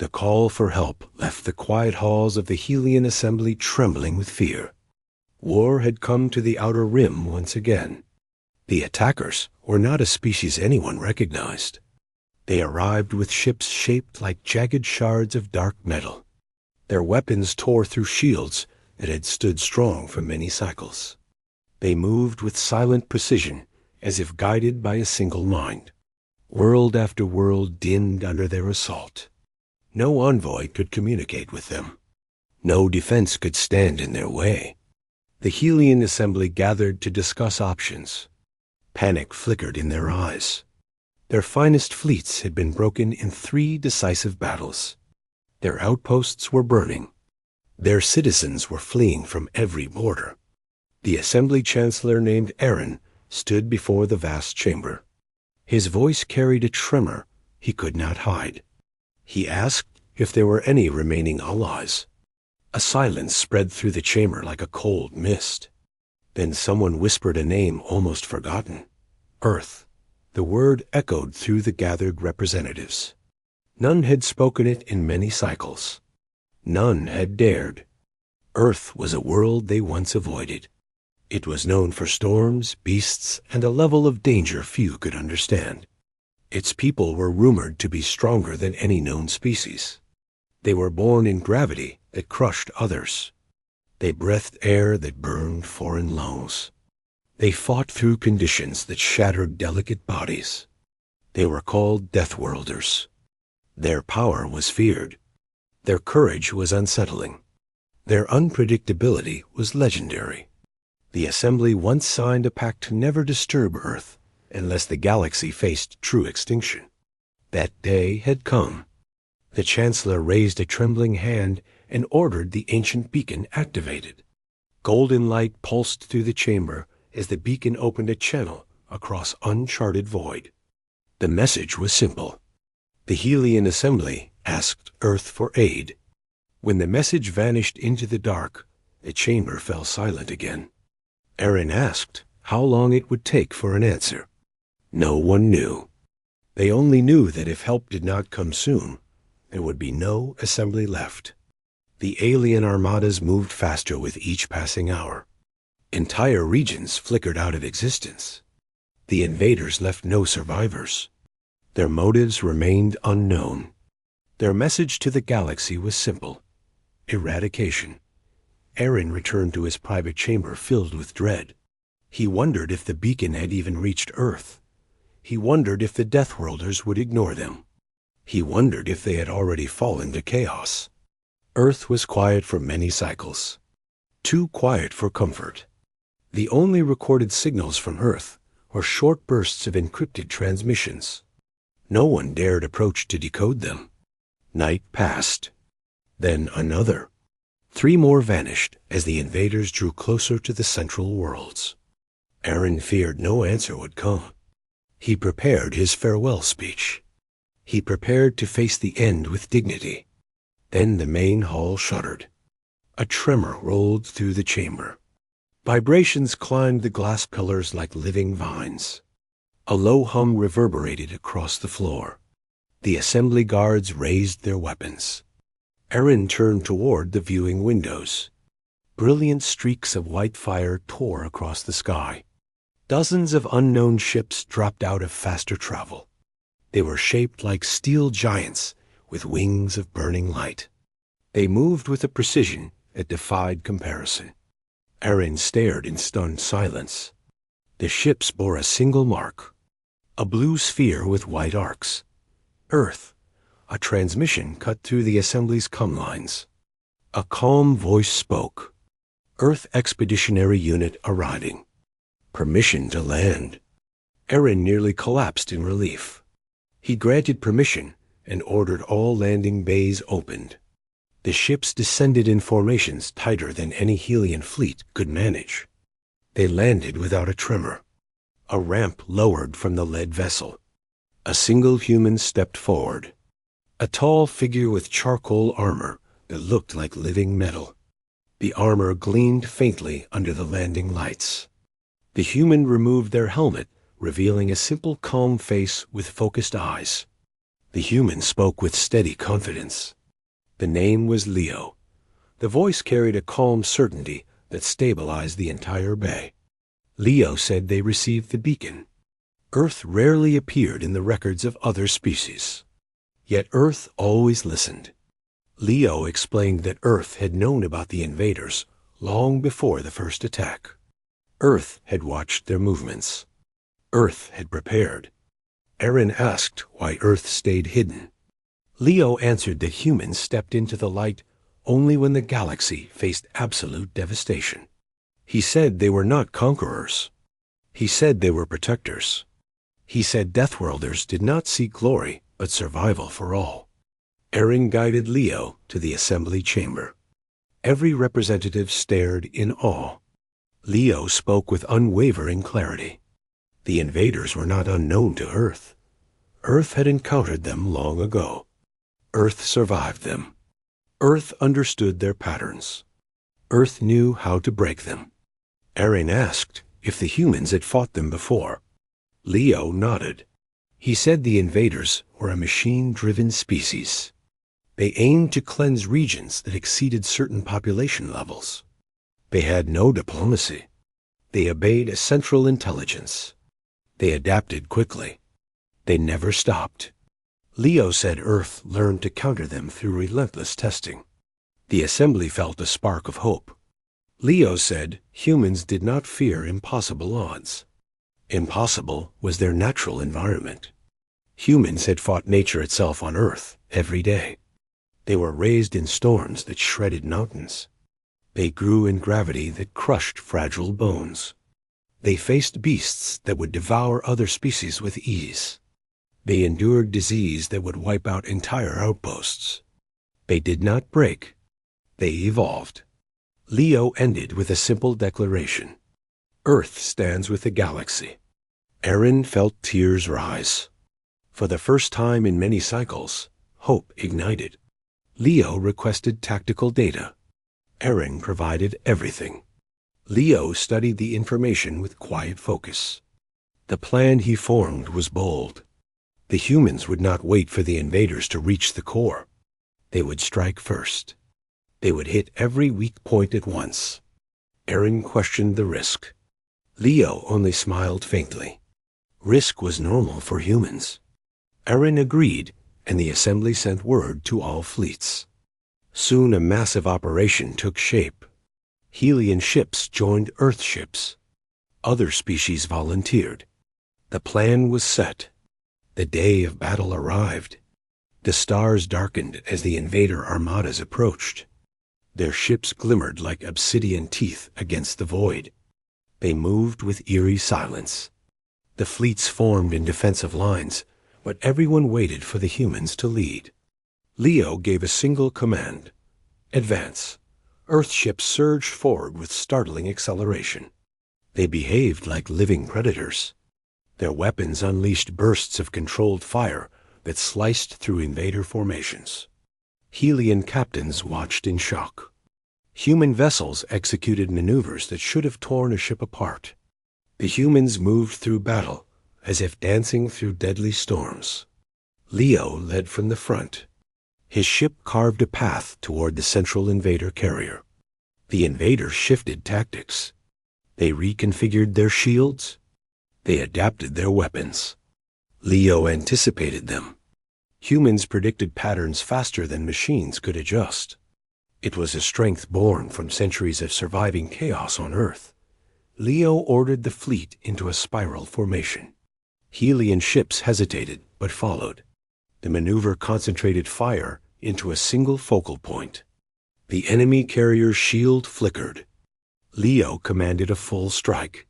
The call for help left the quiet halls of the Helian assembly trembling with fear. War had come to the outer rim once again. The attackers were not a species anyone recognized. They arrived with ships shaped like jagged shards of dark metal. Their weapons tore through shields that had stood strong for many cycles. They moved with silent precision, as if guided by a single mind. World after world dinned under their assault. No envoy could communicate with them. No defense could stand in their way. The Helian assembly gathered to discuss options. Panic flickered in their eyes. Their finest fleets had been broken in 3 decisive battles. Their outposts were burning. Their citizens were fleeing from every border. The assembly chancellor named Aaron stood before the vast chamber. His voice carried a tremor he could not hide. He asked if there were any remaining allies. A silence spread through the chamber like a cold mist. Then someone whispered a name almost forgotten. Earth. The word echoed through the gathered representatives. None had spoken it in many cycles. None had dared. Earth was a world they once avoided. It was known for storms, beasts, and a level of danger few could understand. Its people were rumored to be stronger than any known species. They were born in gravity that crushed others. They breathed air that burned foreign lungs. They fought through conditions that shattered delicate bodies. They were called Deathworlders. Their power was feared. Their courage was unsettling. Their unpredictability was legendary. The assembly once signed a pact to never disturb Earth unless the galaxy faced true extinction. That day had come. The Chancellor raised a trembling hand and ordered the ancient beacon activated. Golden light pulsed through the chamber as the beacon opened a channel across uncharted void. The message was simple. The Helian assembly asked Earth for aid. When the message vanished into the dark, the chamber fell silent again. Aaron asked how long it would take for an answer. No one knew. They only knew that if help did not come soon, there would be no assembly left. The alien armadas moved faster with each passing hour. Entire regions flickered out of existence. The invaders left no survivors. Their motives remained unknown. Their message to the galaxy was simple: eradication. Aaron returned to his private chamber filled with dread. He wondered if the beacon had even reached Earth. He wondered if the Deathworlders would ignore them. He wondered if they had already fallen to chaos. Earth was quiet for many cycles. Too quiet for comfort. The only recorded signals from Earth were short bursts of encrypted transmissions. No one dared approach to decode them. Night passed. Then another. 3 more vanished as the invaders drew closer to the central worlds. Aaron feared no answer would come. He prepared his farewell speech. He prepared to face the end with dignity. Then the main hall shuddered. A tremor rolled through the chamber. Vibrations climbed the glass pillars like living vines. A low hum reverberated across the floor. The assembly guards raised their weapons. Aaron turned toward the viewing windows. Brilliant streaks of white fire tore across the sky. Dozens of unknown ships dropped out of faster travel. They were shaped like steel giants with wings of burning light. They moved with a precision that defied comparison. Aaron stared in stunned silence. The ships bore a single mark, a blue sphere with white arcs. Earth, a transmission cut through the assembly's comm lines. A calm voice spoke. Earth Expeditionary Unit arriving. Permission to land. Aaron nearly collapsed in relief. He granted permission and ordered all landing bays opened. The ships descended in formations tighter than any Helian fleet could manage. They landed without a tremor. A ramp lowered from the lead vessel. A single human stepped forward. A tall figure with charcoal armor that looked like living metal. The armor gleamed faintly under the landing lights. The human removed their helmet, revealing a simple, calm face with focused eyes. The human spoke with steady confidence. The name was Leo. The voice carried a calm certainty that stabilized the entire bay. Leo said they received the beacon. Earth rarely appeared in the records of other species. Yet Earth always listened. Leo explained that Earth had known about the invaders long before the first attack. Earth had watched their movements. Earth had prepared. Aaron asked why Earth stayed hidden. Leo answered that humans stepped into the light only when the galaxy faced absolute devastation. He said they were not conquerors. He said they were protectors. He said Deathworlders did not seek glory, but survival for all. Aaron guided Leo to the assembly chamber. Every representative stared in awe. Leo spoke with unwavering clarity. The invaders were not unknown to Earth. Earth had encountered them long ago. Earth survived them. Earth understood their patterns. Earth knew how to break them. Aaron asked if the humans had fought them before. Leo nodded. He said the invaders were a machine-driven species. They aimed to cleanse regions that exceeded certain population levels. They had no diplomacy. They obeyed a central intelligence. They adapted quickly. They never stopped. Leo said Earth learned to counter them through relentless testing. The assembly felt a spark of hope. Leo said humans did not fear impossible odds. Impossible was their natural environment. Humans had fought nature itself on Earth every day. They were raised in storms that shredded mountains. They grew in gravity that crushed fragile bones. They faced beasts that would devour other species with ease. They endured disease that would wipe out entire outposts. They did not break. They evolved. Leo ended with a simple declaration. Earth stands with the galaxy. Aaron felt tears rise. For the first time in many cycles, hope ignited. Leo requested tactical data. Aaron provided everything. Leo studied the information with quiet focus. The plan he formed was bold. The humans would not wait for the invaders to reach the core. They would strike first. They would hit every weak point at once. Aaron questioned the risk. Leo only smiled faintly. Risk was normal for humans. Aaron agreed, and the assembly sent word to all fleets. Soon a massive operation took shape. Helian ships joined Earth ships. Other species volunteered. The plan was set. The day of battle arrived. The stars darkened as the invader armadas approached. Their ships glimmered like obsidian teeth against the void. They moved with eerie silence. The fleets formed in defensive lines, but everyone waited for the humans to lead. Leo gave a single command. Advance. Earth ships surged forward with startling acceleration. They behaved like living predators. Their weapons unleashed bursts of controlled fire that sliced through invader formations. Helian captains watched in shock. Human vessels executed maneuvers that should have torn a ship apart. The humans moved through battle as if dancing through deadly storms. Leo led from the front. His ship carved a path toward the central invader carrier. The invaders shifted tactics. They reconfigured their shields. They adapted their weapons. Leo anticipated them. Humans predicted patterns faster than machines could adjust. It was a strength born from centuries of surviving chaos on Earth. Leo ordered the fleet into a spiral formation. Helian ships hesitated but followed. The maneuver concentrated fire into a single focal point. The enemy carrier's shield flickered. Leo commanded a full strike.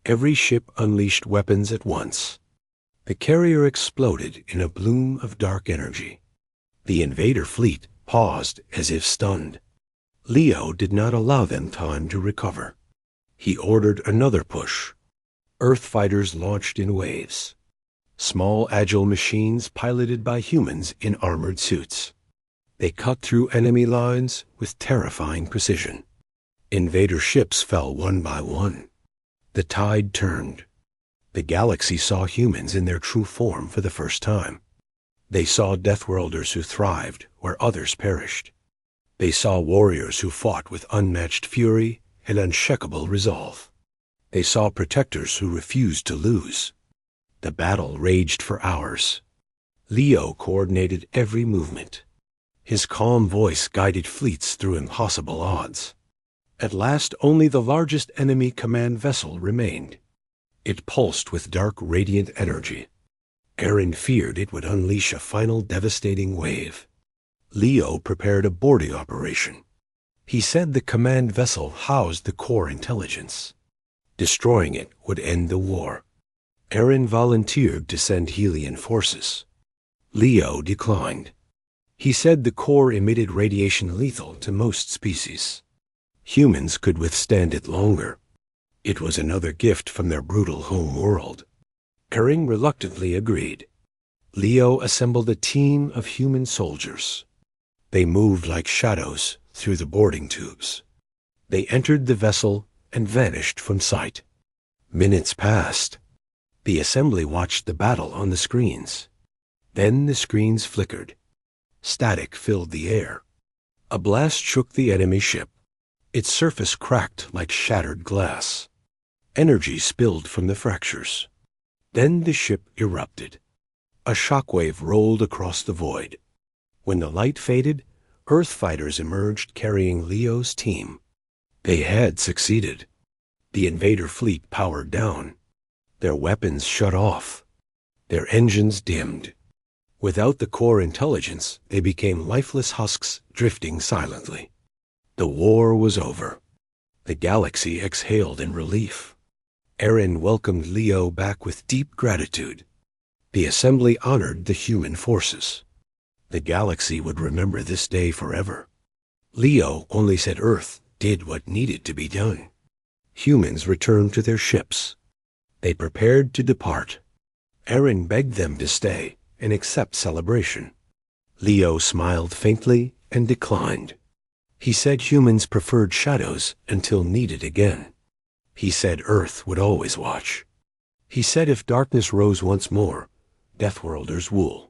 Every ship unleashed weapons at once. The carrier exploded in a bloom of dark energy. The invader fleet paused as if stunned. Leo did not allow them time to recover. He ordered another push. Earth fighters launched in waves. Small, agile machines piloted by humans in armored suits. They cut through enemy lines with terrifying precision. Invader ships fell one by one. The tide turned. The galaxy saw humans in their true form for the first time. They saw Deathworlders who thrived where others perished. They saw warriors who fought with unmatched fury and unshakable resolve. They saw protectors who refused to lose. The battle raged for hours. Leo coordinated every movement. His calm voice guided fleets through impossible odds. At last, only the largest enemy command vessel remained. It pulsed with dark, radiant energy. Eren feared it would unleash a final devastating wave. Leo prepared a boarding operation. He said the command vessel housed the core intelligence. Destroying it would end the war. Eren volunteered to send Helian forces. Leo declined. He said the core emitted radiation lethal to most species. Humans could withstand it longer. It was another gift from their brutal home world. Eren reluctantly agreed. Leo assembled a team of human soldiers. They moved like shadows through the boarding tubes. They entered the vessel and vanished from sight. Minutes passed. The assembly watched the battle on the screens. Then the screens flickered. Static filled the air. A blast shook the enemy ship. Its surface cracked like shattered glass. Energy spilled from the fractures. Then the ship erupted. A shockwave rolled across the void. When the light faded, Earth fighters emerged carrying Leo's team. They had succeeded. The invader fleet powered down. Their weapons shut off. Their engines dimmed. Without the core intelligence, they became lifeless husks drifting silently. The war was over. The galaxy exhaled in relief. Eren welcomed Leo back with deep gratitude. The assembly honored the human forces. The galaxy would remember this day forever. Leo only said Earth did what needed to be done. Humans returned to their ships. They prepared to depart. Eren begged them to stay and accept celebration. Leo smiled faintly and declined. He said humans preferred shadows until needed again. He said Earth would always watch. He said if darkness rose once more, Deathworlders would.